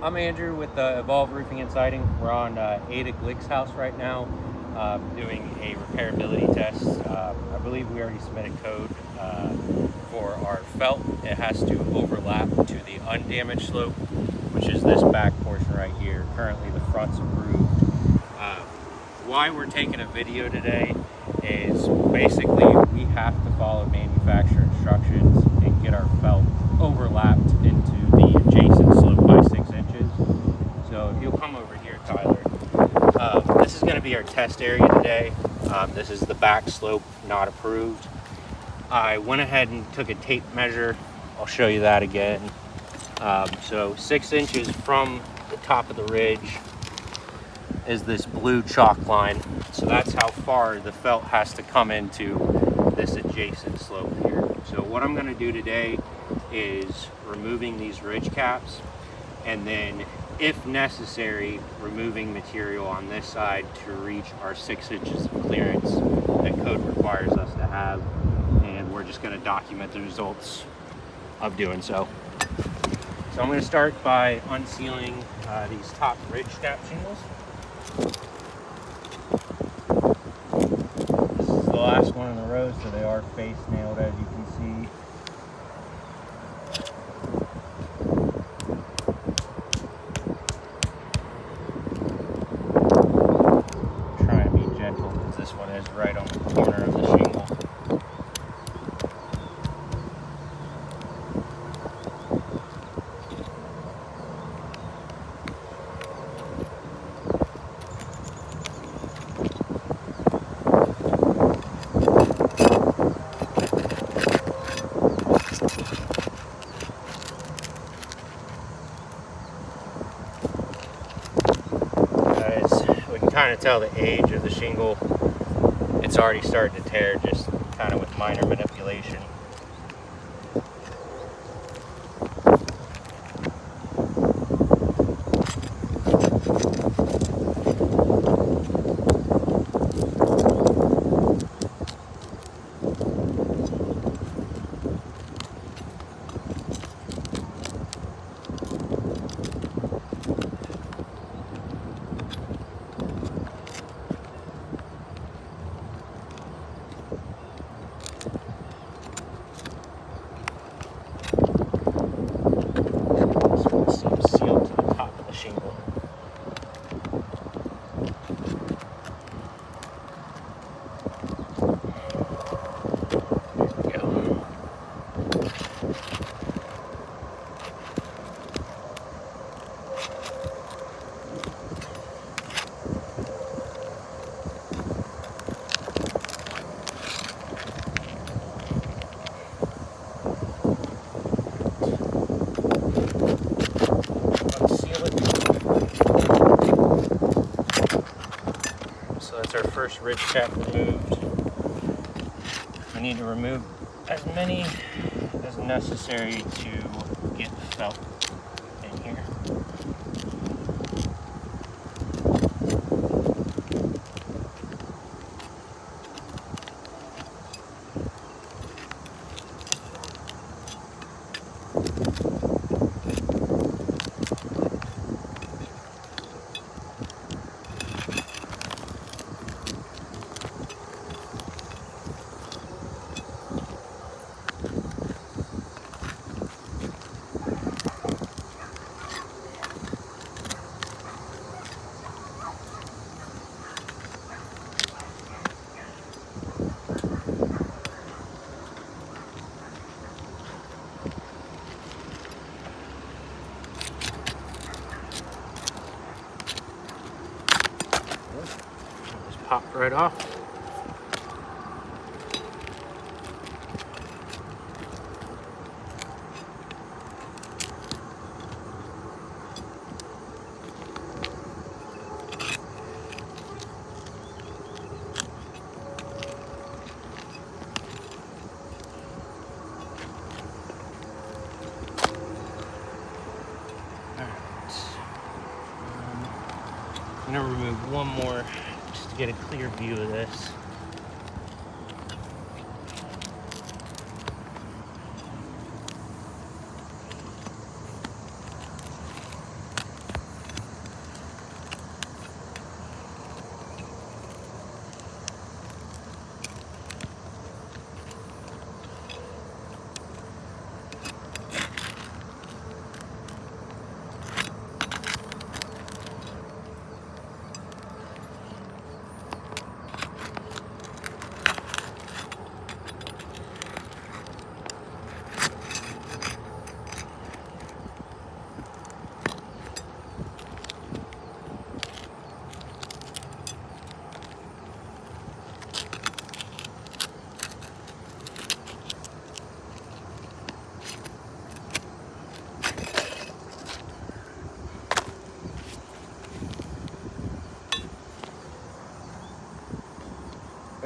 I'm Andrew with Evolve Roofing and Siding. We're on Ada Glick's house right now, doing a repairability test. I believe we already submitted code for our felt. It has to overlap to the undamaged slope, which is this back portion right here. Currently the front's approved. Why we're taking a video today is basically we have to follow manufacturer instructions and get our felt overlapped into the adjacent slope by 6 inches. So if you'll come over here, Tyler, this is going to be our test area today. This is the back slope, not approved. I went ahead and took a tape measure. I'll show you that again. So 6 inches from the top of the ridge is this blue chalk line. So that's how far the felt has to come into this adjacent slope here. So what I'm going to do today is removing these ridge caps, and then if necessary removing material on this side to reach our 6 inches of clearance that code requires us to have, and we're just going to document the results of doing so. So I'm going to start by unsealing these top ridge cap shingles. This is the last one in the row, so they are face nailed, as you can see. Try and be gentle because this one is right on the corner of the shingle. Kind of tell the age of the shingle. It's already starting to tear, just kind of with minor manipulation. Our first ridge cap removed. We need to remove as many as necessary to get the felt in here. Just pop right off. I'm going to remove one more just to get a clear view of this.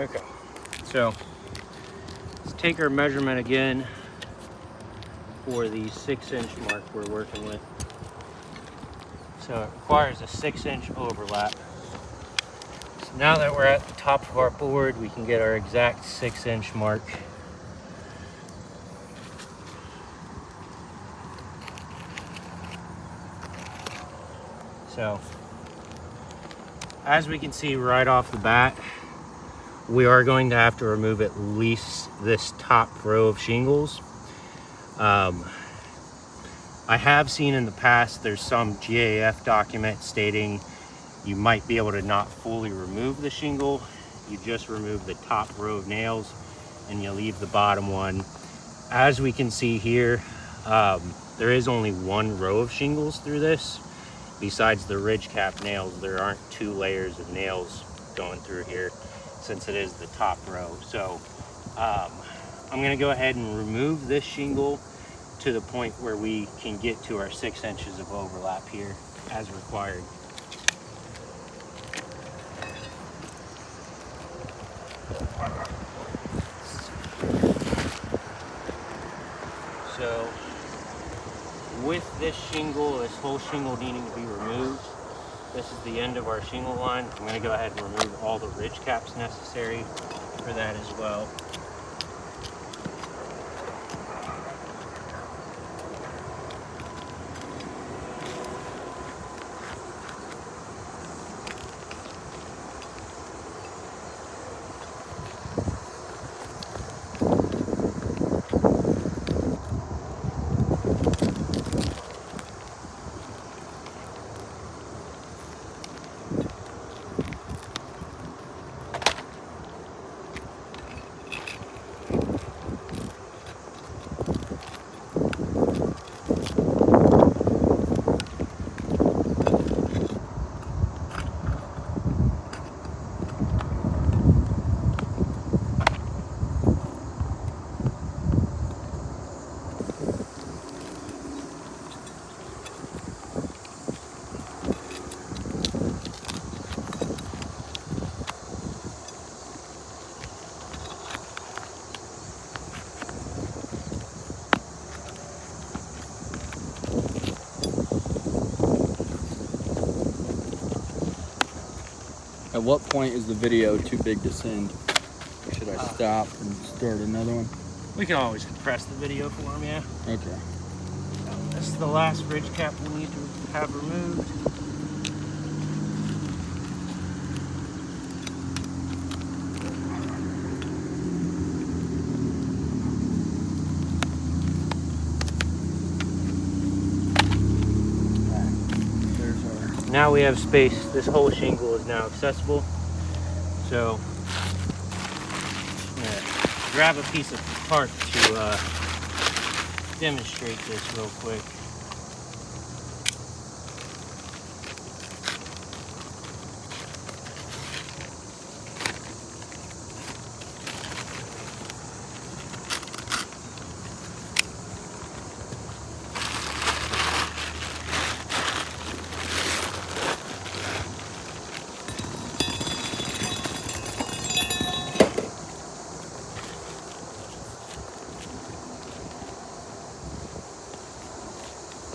Okay, so let's take our measurement again for the 6-inch mark we're working with. So it requires a 6-inch overlap. So now that we're at the top of our board, we can get our exact 6-inch mark. So as we can see right off the bat, we are going to have to remove at least this top row of shingles. I have seen in the past there's some GAF document stating you might be able to not fully remove the shingle. You just remove the top row of nails and you leave the bottom one. As we can see here, there is only one row of shingles through this. Besides the ridge cap nails, there aren't 2 layers of nails going through here since it is the top row. So I'm gonna go ahead and remove this shingle to the point where we can get to our 6 inches of overlap here as required. So with this shingle, this whole shingle needing to be removed, this is the end of our shingle line. I'm going to go ahead and remove all the ridge caps necessary for that as well. At what point is the video too big to send? Should I stop and start another one? We can always compress the video for them, yeah. Okay. This is the last ridge cap we need to have removed. Now we have space. This whole shingle is now accessible. So I'm gonna grab a piece of tarp to demonstrate this real quick.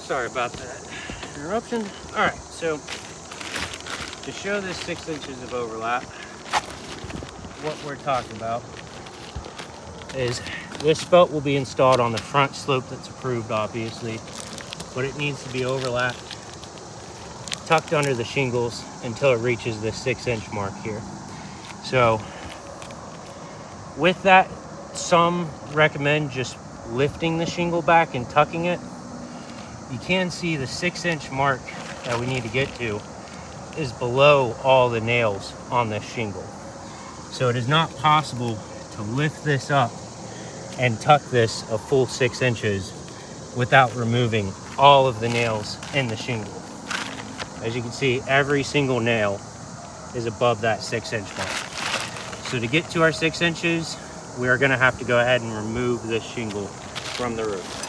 Sorry about that interruption. All right, so to show this 6 inches of overlap, what we're talking about is this felt will be installed on the front slope that's approved, obviously, but it needs to be overlapped, tucked under the shingles until it reaches the 6-inch mark here. So with that, some recommend just lifting the shingle back and tucking it. You can see the 6-inch mark that we need to get to is below all the nails on this shingle. So it is not possible to lift this up and tuck this a full 6 inches without removing all of the nails in the shingle. As you can see, every single nail is above that 6-inch mark. So to get to our 6 inches, we are going to have to go ahead and remove this shingle from the roof.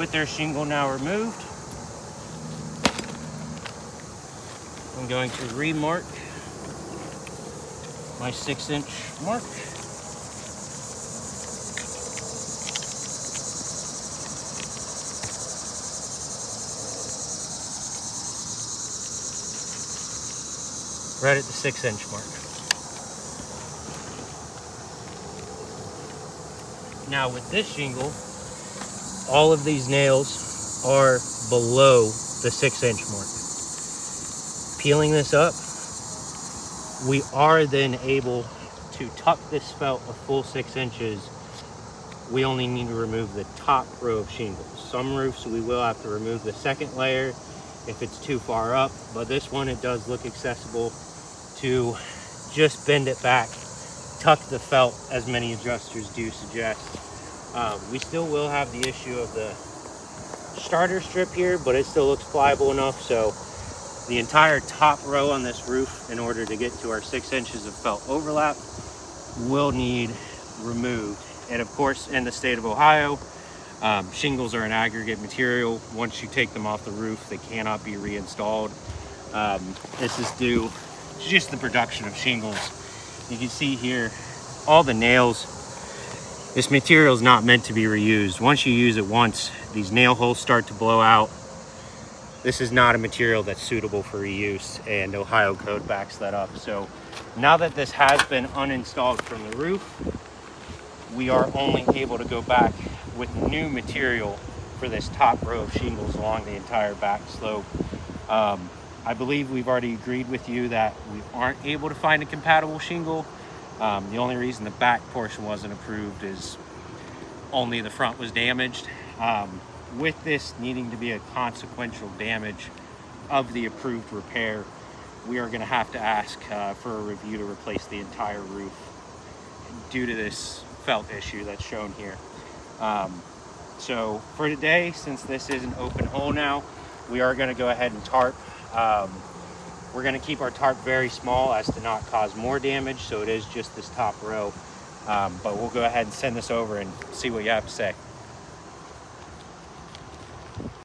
With their shingle now removed, I'm going to remark my 6-inch mark. Right at the 6-inch mark. Now with this shingle, all of these nails are below the 6-inch mark. Peeling this up, we are then able to tuck this felt a full 6 inches. We only need to remove the top row of shingles. Some roofs we will have to remove the second layer if it's too far up, but this one, it does look accessible to just bend it back, tuck the felt as many adjusters do suggest. We still will have the issue of the starter strip here, but it still looks pliable enough, so the entire top row on this roof, in order to get to our 6 inches of felt overlap, will need removed. And of course, in the state of Ohio, shingles are an aggregate material. Once you take them off the roof, they cannot be reinstalled. This is due to just the production of shingles. You can see here, all the nails. This material is not meant to be reused. Once you use it once, these nail holes start to blow out. This is not a material that's suitable for reuse, and Ohio code backs that up. So now that this has been uninstalled from the roof, we are only able to go back with new material for this top row of shingles along the entire back slope. I believe we've already agreed with you that we aren't able to find a compatible shingle. The only reason the back portion wasn't approved is only the front was damaged. With this needing to be a consequential damage of the approved repair, we are going to have to ask for a review to replace the entire roof due to this felt issue that's shown here. So for today, since this is an open hole now, we are going to go ahead and tarp. We're going to keep our tarp very small as to not cause more damage, so it is just this top row. But we'll go ahead and send this over and see what you have to say.